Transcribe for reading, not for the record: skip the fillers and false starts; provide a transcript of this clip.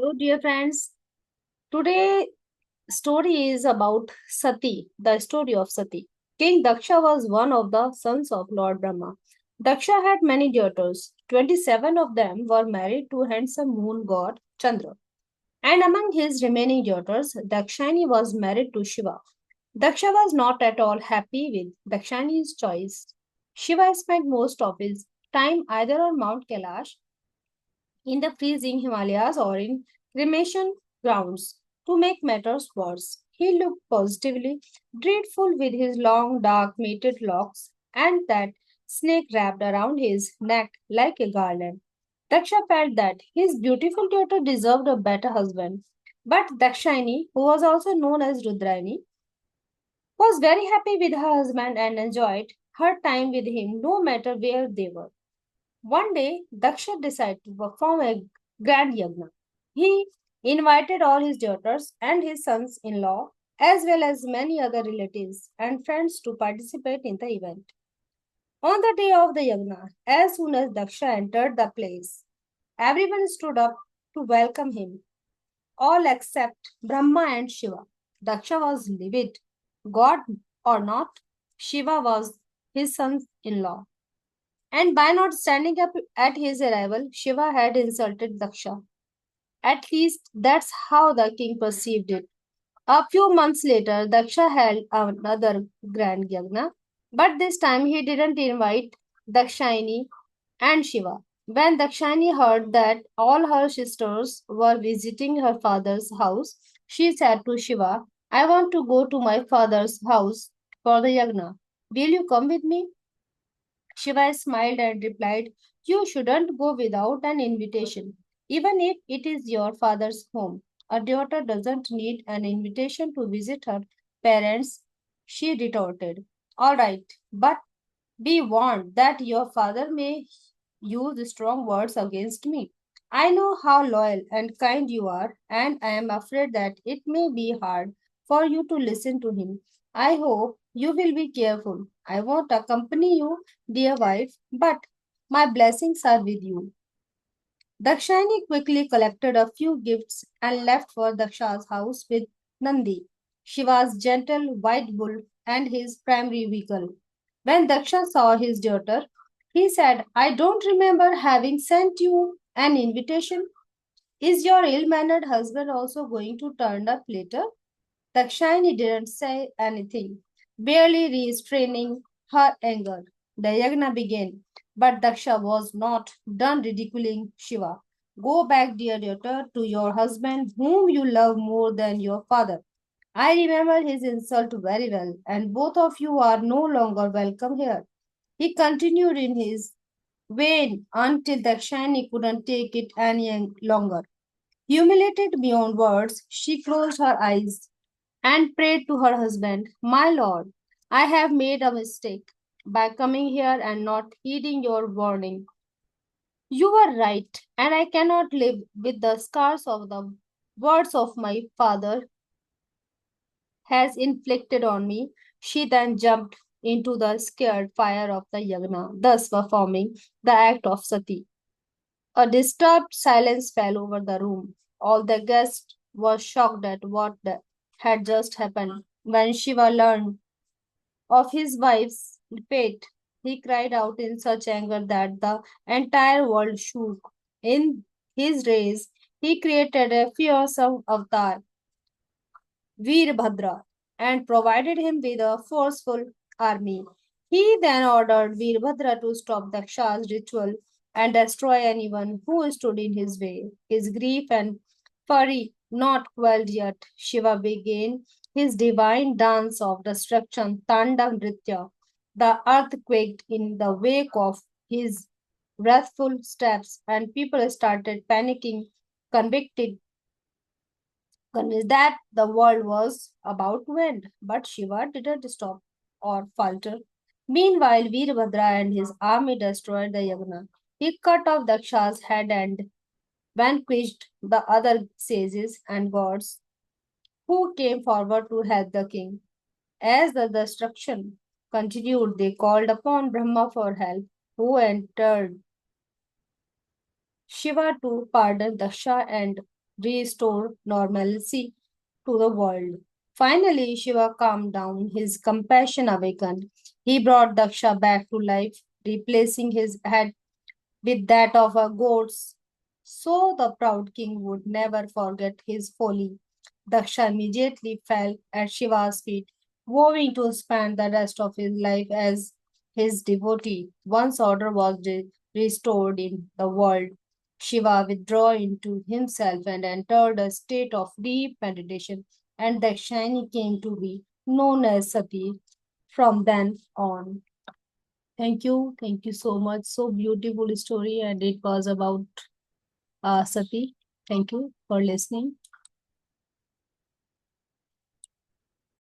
Hello, dear friends. Today story is about Sati, the story of Sati. King Daksha was one of the sons of Lord Brahma. Daksha had many daughters. 27 of them were married to handsome moon god Chandra. And among his remaining daughters, Dakshani was married to Shiva. Daksha was not at all happy with Dakshani's choice. Shiva spent most of his time either on Mount Kailash in the freezing Himalayas or in cremation grounds. To make matters worse, he looked positively dreadful with his long, dark, matted locks and that snake wrapped around his neck like a garland. Daksha felt that his beautiful daughter deserved a better husband. But Dakshini, who was also known as Rudraini, was very happy with her husband and enjoyed her time with him no matter where they were. One day, Daksha decided to perform a grand yajna. He invited all his daughters and his sons in law, as well as many other relatives and friends, to participate in the event. On the day of the yajna, as soon as Daksha entered the place, everyone stood up to welcome him, all except Brahma and Shiva. Daksha was livid. God or not, Shiva was his son in law. And by not standing up at his arrival, Shiva had insulted Daksha. At least that's how the king perceived it. A few months later, Daksha held another grand yagna, but this time he didn't invite Dakshayani and Shiva. When Dakshayani heard that all her sisters were visiting her father's house, she said to Shiva, I want to go to my father's house for the yagna. Will you come with me? Shiva smiled and replied, You shouldn't go without an invitation, even if it is your father's home. A daughter doesn't need an invitation to visit her parents, she retorted. All right, but be warned that your father may use strong words against me. I know how loyal and kind you are, and I am afraid that it may be hard for you to listen to him. I hope you will be careful. I won't accompany you, dear wife, but my blessings are with you. Dakshayani quickly collected a few gifts and left for Daksha's house with Nandi, Shiva's gentle white bull, and his primary vehicle. When Daksha saw his daughter, he said, I don't remember having sent you an invitation. Is your ill mannered husband also going to turn up later? Dakshayani didn't say anything, barely restraining her anger. The yagna began, but Daksha was not done ridiculing Shiva. Go back, dear daughter, to your husband, whom you love more than your father. I remember his insult very well, and both of you are no longer welcome here. He continued in his vein until Dakshayani couldn't take it any longer. Humiliated beyond words, she closed her eyes and prayed to her husband, My lord, I have made a mistake by coming here and not heeding your warning. You were right, and I cannot live with the scars of the words of my father has inflicted on me. She then jumped into the scared fire of the yagna, thus performing the act of sati. A disturbed silence fell over the room. All the guests were shocked at had just happened. When Shiva learned of his wife's fate, he cried out in such anger that the entire world shook. In his rage, he created a fearsome avatar, Veerbhadra, and provided him with a forceful army. He then ordered Veerbhadra to stop Daksha's ritual and destroy anyone who stood in his way. His grief and fury not quelled yet, Shiva began his divine dance of destruction, Tanda Nritya. The earth quaked in the wake of his wrathful steps, and people started panicking, convicted convinced that the world was about to end. But Shiva didn't stop or falter. Meanwhile, Veerbhadra and his army destroyed the Yagna. He cut off Daksha's head and vanquished the other sages and gods who came forward to help the king. As the destruction continued, they called upon Brahma for help, who entered Shiva to pardon Daksha and restore normalcy to the world. Finally, Shiva calmed down, his compassion awakened. He brought Daksha back to life, replacing his head with that of a goat's. So the proud king would never forget his folly. Daksha immediately fell at Shiva's feet, vowing to spend the rest of his life as his devotee. Once order was restored in the world, Shiva withdrew into himself and entered a state of deep meditation, and Dakshani came to be known as Sati from then on. Thank you. Thank you so much. So beautiful story, and it was about Sati. Thank you for listening.